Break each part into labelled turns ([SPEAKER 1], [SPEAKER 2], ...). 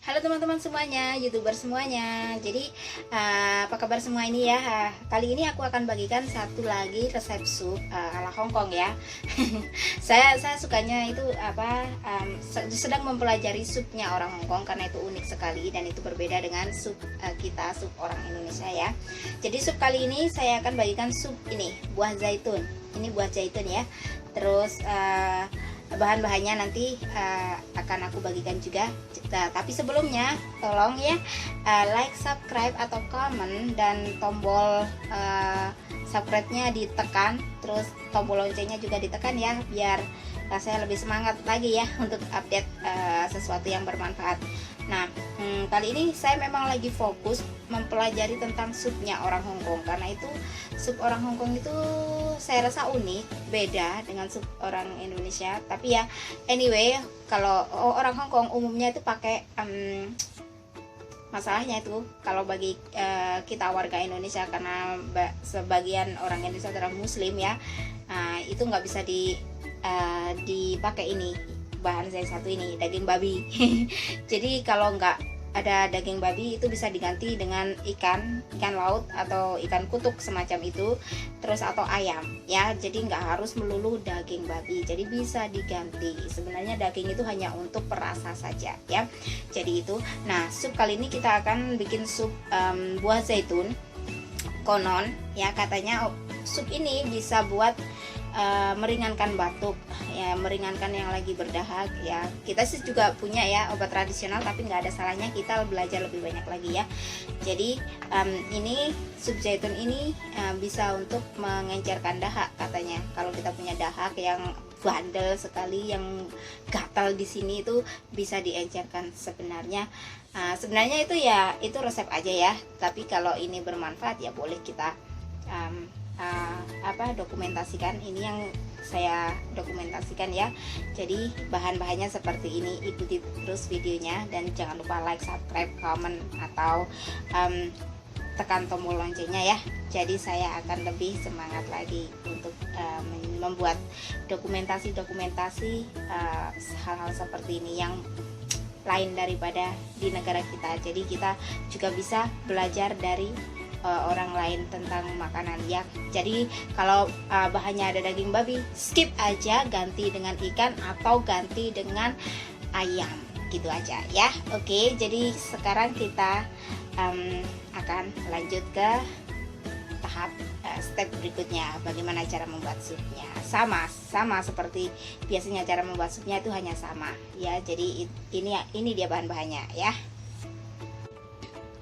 [SPEAKER 1] Halo teman-teman semuanya, YouTuber semuanya. Jadi apa kabar semua ini ya? Kali ini aku akan bagikan satu lagi resep sup ala Hongkong ya. Saya sukanya itu sedang mempelajari supnya orang Hongkong karena itu unik sekali dan itu berbeda dengan sup kita, sup orang Indonesia ya. Jadi sup kali ini saya akan bagikan sup ini, buah zaitun. Ini buah zaitun ya. Terus bahan-bahannya nanti akan aku bagikan juga. Tapi sebelumnya tolong ya like, subscribe atau comment dan tombol subscribe-nya ditekan, terus tombol loncengnya juga ditekan ya, biar saya lebih semangat lagi ya untuk update sesuatu yang bermanfaat. Nah, kali ini saya memang lagi fokus mempelajari tentang supnya orang Hongkong, karena itu sup orang Hongkong itu saya rasa unik, beda dengan sup orang Indonesia. Tapi ya anyway, kalau orang Hongkong umumnya itu pakai masalahnya itu kalau bagi kita warga Indonesia, karena sebagian orang Indonesia adalah Muslim ya, itu nggak bisa dipakai ini bahan saya satu ini, daging babi. Jadi kalau nggak ada daging babi itu bisa diganti dengan ikan laut atau ikan kutuk semacam itu, terus atau ayam ya. Jadi nggak harus melulu daging babi, jadi bisa diganti. Sebenarnya daging itu hanya untuk perasa saja ya. Jadi itu. Nah, sup kali ini kita akan bikin sup buah zaitun. Konon ya katanya sup ini bisa buat meringankan batuk ya, meringankan yang lagi berdahak ya. Kita sih juga punya ya obat tradisional, tapi nggak ada salahnya kita belajar lebih banyak lagi ya. Jadi ini sup zaitun ini bisa untuk mengencerkan dahak katanya. Kalau kita punya dahak yang bandel sekali, yang gatal di sini, itu bisa diencerkan. Sebenarnya itu ya itu resep aja ya, tapi kalau ini bermanfaat ya boleh kita dokumentasikan. Ini yang saya dokumentasikan ya. Jadi bahan-bahannya seperti ini, ikuti terus videonya dan jangan lupa like, subscribe, comment atau tekan tombol loncengnya ya. Jadi saya akan lebih semangat lagi untuk membuat dokumentasi hal-hal seperti ini yang lain daripada di negara kita. Jadi kita juga bisa belajar dari orang lain tentang makanan ya. Jadi kalau bahannya ada daging babi, skip aja, ganti dengan ikan atau ganti dengan ayam, gitu aja ya. Oke, jadi sekarang kita akan lanjut ke tahap step berikutnya, bagaimana cara membuat supnya. Sama seperti biasanya cara membuat supnya itu hanya sama ya. Jadi ini dia bahan-bahannya ya.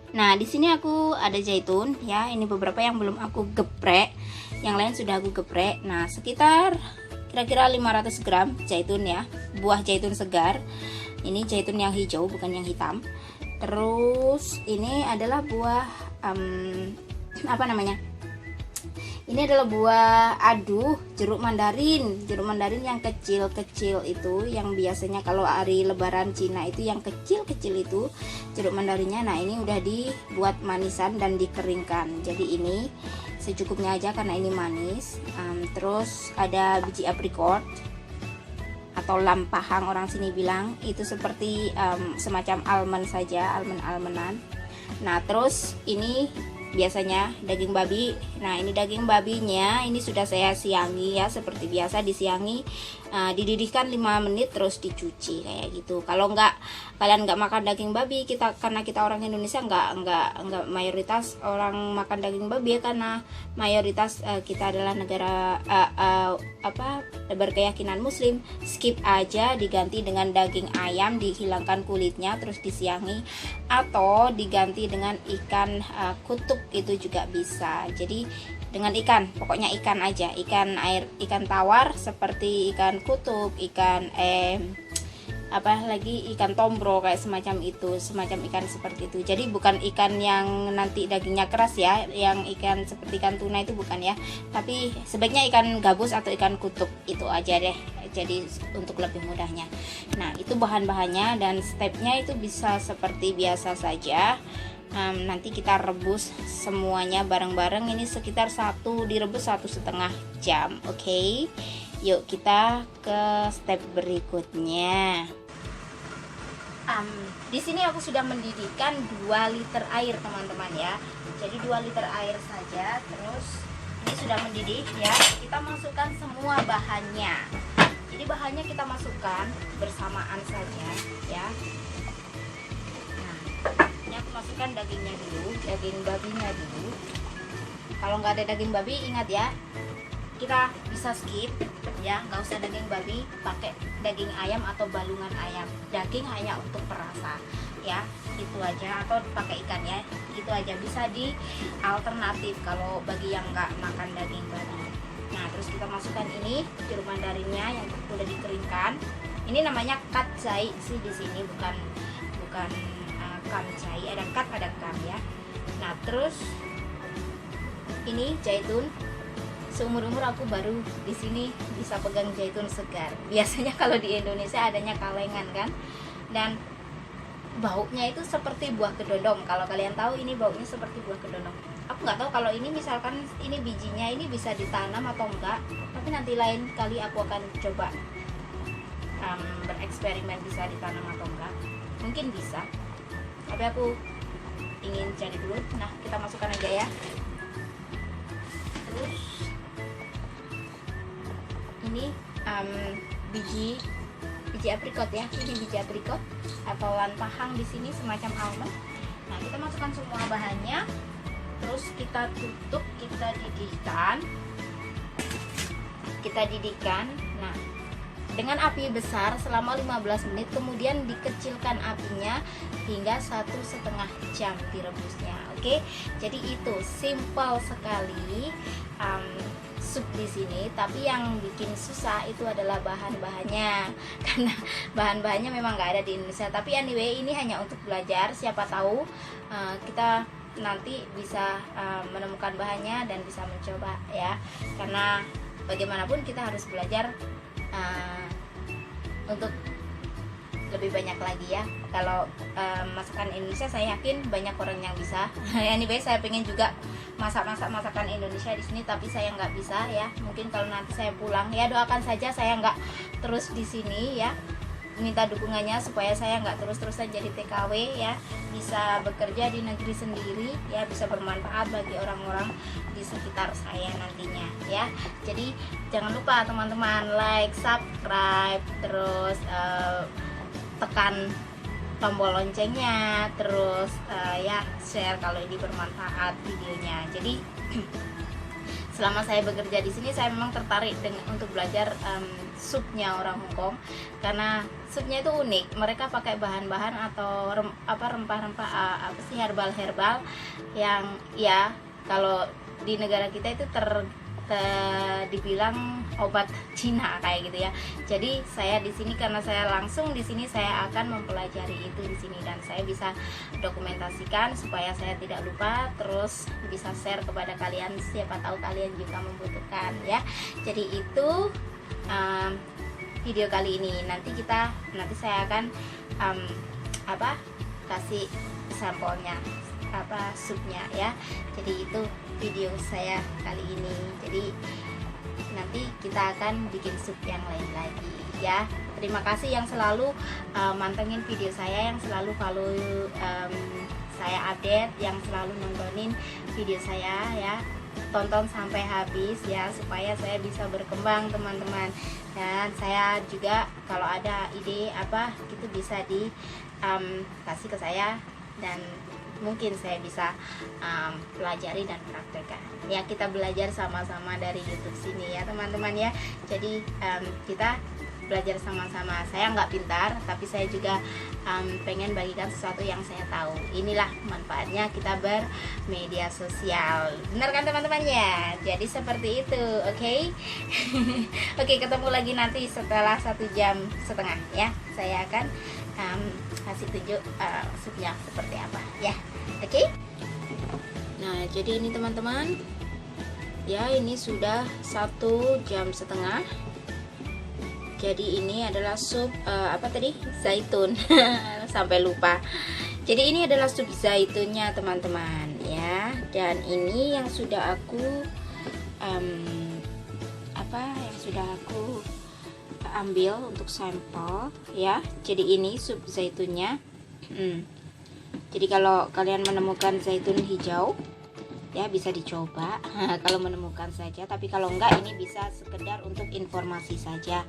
[SPEAKER 1] Nah, di sini aku ada zaitun ya. Ini beberapa yang belum aku geprek, yang lain sudah aku geprek. Nah, sekitar kira-kira 500 gram zaitun ya, buah zaitun segar. Ini zaitun yang hijau, bukan yang hitam. Terus ini adalah buah ini adalah buah jeruk mandarin yang kecil-kecil itu, yang biasanya kalau hari lebaran Cina itu yang kecil-kecil itu jeruk mandarinnya. Nah, ini udah dibuat manisan dan dikeringkan. Jadi ini secukupnya aja karena ini manis. Terus ada biji aprikot atau lampahang orang sini bilang, itu seperti semacam almond saja, almond-almondan. Nah, terus ini biasanya daging babi. Nah, ini daging babinya ini sudah saya siangi ya, seperti biasa disiangi, dididihkan 5 menit terus dicuci kayak gitu. Kalau kalian nggak makan daging babi, karena kita orang Indonesia nggak mayoritas orang makan daging babi ya, karena mayoritas kita adalah negara berkeyakinan Muslim. Skip aja, diganti dengan daging ayam, dihilangkan kulitnya terus disiangi, atau diganti dengan ikan kutuk, itu juga bisa. Jadi dengan ikan, pokoknya ikan aja, ikan ikan tawar seperti ikan kutuk, ikan ikan tombro, kayak semacam ikan seperti itu. Jadi bukan ikan yang nanti dagingnya keras ya, yang ikan seperti ikan tuna itu bukan ya, tapi sebaiknya ikan gabus atau ikan kutuk, itu aja deh. Jadi untuk lebih mudahnya. Nah, itu bahan-bahannya dan stepnya itu bisa seperti biasa saja. Nanti kita rebus semuanya bareng-bareng. Ini sekitar direbus 1,5 jam. Oke, yuk kita ke step berikutnya. Di sini aku sudah mendidihkan 2 liter air teman-teman ya. Jadi 2 liter air saja. Terus ini sudah mendidih ya. Kita masukkan semua bahannya. Jadi bahannya kita masukkan bersamaan saja ya. Nah, ini aku masukkan dagingnya dulu, daging babinya dulu. Kalau nggak ada daging babi, ingat ya, kita bisa skip ya, nggak usah daging babi, pakai daging ayam atau balungan ayam. Daging hanya untuk perasa ya, itu aja, atau pakai ikan ya, itu aja. Bisa di alternatif kalau bagi yang nggak makan daging babi. Nah, terus kita masukkan ini jeruk mandarinnya yang sudah dikeringkan. Ini namanya katjai sih di sini, bukan kamcai, ada kat ada kam ya. Nah, terus ini zaitun. Seumur-umur aku baru di sini bisa pegang zaitun segar. Biasanya kalau di Indonesia adanya kalengan kan. Dan baunya itu seperti buah kedondong. Kalau kalian tahu, ini baunya seperti buah kedondong. Aku nggak tahu kalau ini misalkan ini bijinya ini bisa ditanam atau enggak. Tapi nanti lain kali aku akan coba bereksperimen bisa ditanam atau enggak. Mungkin bisa. Tapi aku ingin cari dulu. Nah, kita masukkan aja ya. Terus ini biji aprikot ya. Ini biji aprikot atau lantahang di sini, semacam almond. Nah, kita masukkan semua bahannya. Terus kita tutup, kita didihkan. Nah, dengan api besar selama 15 menit, kemudian dikecilkan apinya hingga 1,5 jam direbusnya. Oke, jadi itu simple sekali sup di sini. Tapi yang bikin susah itu adalah bahan-bahannya, karena bahan-bahannya memang nggak ada di Indonesia. Tapi anyway, ini hanya untuk belajar. Siapa tahu kita nanti bisa menemukan bahannya dan bisa mencoba ya. Karena bagaimanapun kita harus belajar untuk lebih banyak lagi ya. Kalau masakan Indonesia saya yakin banyak orang yang bisa. Anyway, saya pengen juga masakan Indonesia di sini, tapi saya nggak bisa ya. Mungkin kalau nanti saya pulang ya, doakan saja saya nggak terus di sini ya. Minta dukungannya supaya saya nggak terus-terusan jadi TKW ya, bisa bekerja di negeri sendiri ya, bisa bermanfaat bagi orang-orang di sekitar saya nantinya ya. Jadi jangan lupa teman-teman like, subscribe, terus tekan tombol loncengnya, terus ya share kalau ini bermanfaat videonya. Jadi selama saya bekerja di sini, saya memang tertarik untuk belajar supnya orang Hong Kong, karena supnya itu unik. Mereka pakai bahan-bahan atau rempah-rempah herbal yang ya kalau di negara kita itu dibilang obat Cina kayak gitu ya. Jadi saya di sini, karena saya langsung di sini, saya akan mempelajari itu di sini dan saya bisa dokumentasikan supaya saya tidak lupa, terus bisa share kepada kalian, siapa tahu kalian juga membutuhkan ya. Jadi itu video kali ini. Nanti saya akan kasih sampelnya supnya ya. Jadi itu video saya kali ini. Jadi nanti kita akan bikin sup yang lain lagi ya. Terima kasih yang selalu mantengin video saya, yang selalu follow saya update, yang selalu nontonin video saya ya. Tonton sampai habis ya, supaya saya bisa berkembang teman-teman. Dan saya juga kalau ada ide gitu bisa kasih ke saya, dan mungkin saya bisa pelajari dan praktekkan ya. Kita belajar sama-sama dari YouTube sini ya teman-teman ya. Jadi kita belajar sama-sama. Saya nggak pintar, tapi saya juga pengen bagikan sesuatu yang saya tahu. Inilah manfaatnya kita bermedia sosial, benar kan teman-teman ya? Jadi seperti itu, oke? Oke, ketemu lagi nanti setelah 1,5 jam ya. Saya akan kasih tunjuk supnya seperti apa ya, oke? Nah, jadi ini teman-teman ya, ini sudah 1,5 jam. Jadi ini adalah sup zaitun. Sampai lupa. Jadi ini adalah sup zaitunnya teman-teman ya. Dan ini yang sudah aku ambil untuk sampel ya. Jadi ini sup zaitunnya. Jadi kalau kalian menemukan zaitun hijau ya bisa dicoba kalau menemukan saja, tapi kalau enggak ini bisa sekedar untuk informasi saja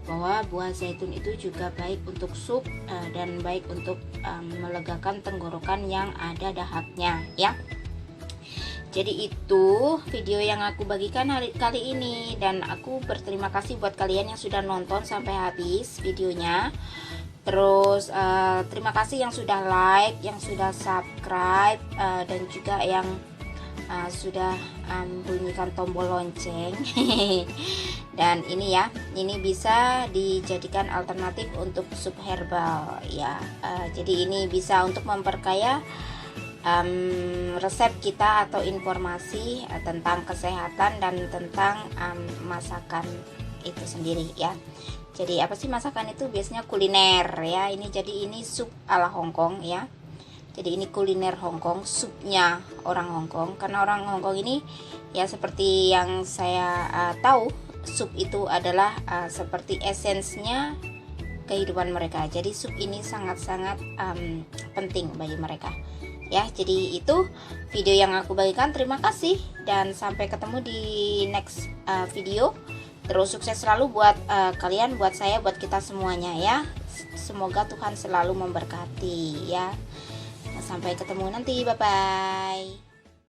[SPEAKER 1] bahwa buah zaitun itu juga baik untuk sup dan baik untuk melegakan tenggorokan yang ada dahaknya ya. Jadi itu video yang aku bagikan kali ini, dan aku berterima kasih buat kalian yang sudah nonton sampai habis videonya. Terus terima kasih yang sudah like, yang sudah subscribe, dan juga yang sudah bunyikan tombol lonceng. Dan ini ya, ini bisa dijadikan alternatif untuk sup herbal ya. Jadi ini bisa untuk memperkaya resep kita atau informasi tentang kesehatan dan tentang masakan itu sendiri ya. Jadi apa sih masakan itu? Biasanya kuliner ya. Ini sup ala Hongkong ya. Jadi ini kuliner Hongkong, supnya orang Hongkong. Karena orang Hongkong ini ya seperti yang saya tahu, sup itu adalah seperti esensnya kehidupan mereka. Jadi sup ini sangat-sangat penting bagi mereka. Ya, jadi itu video yang aku bagikan. Terima kasih dan sampai ketemu di next video. Terus sukses selalu buat kalian, buat saya, buat kita semuanya ya. Semoga Tuhan selalu memberkati ya. Sampai ketemu nanti, bye bye.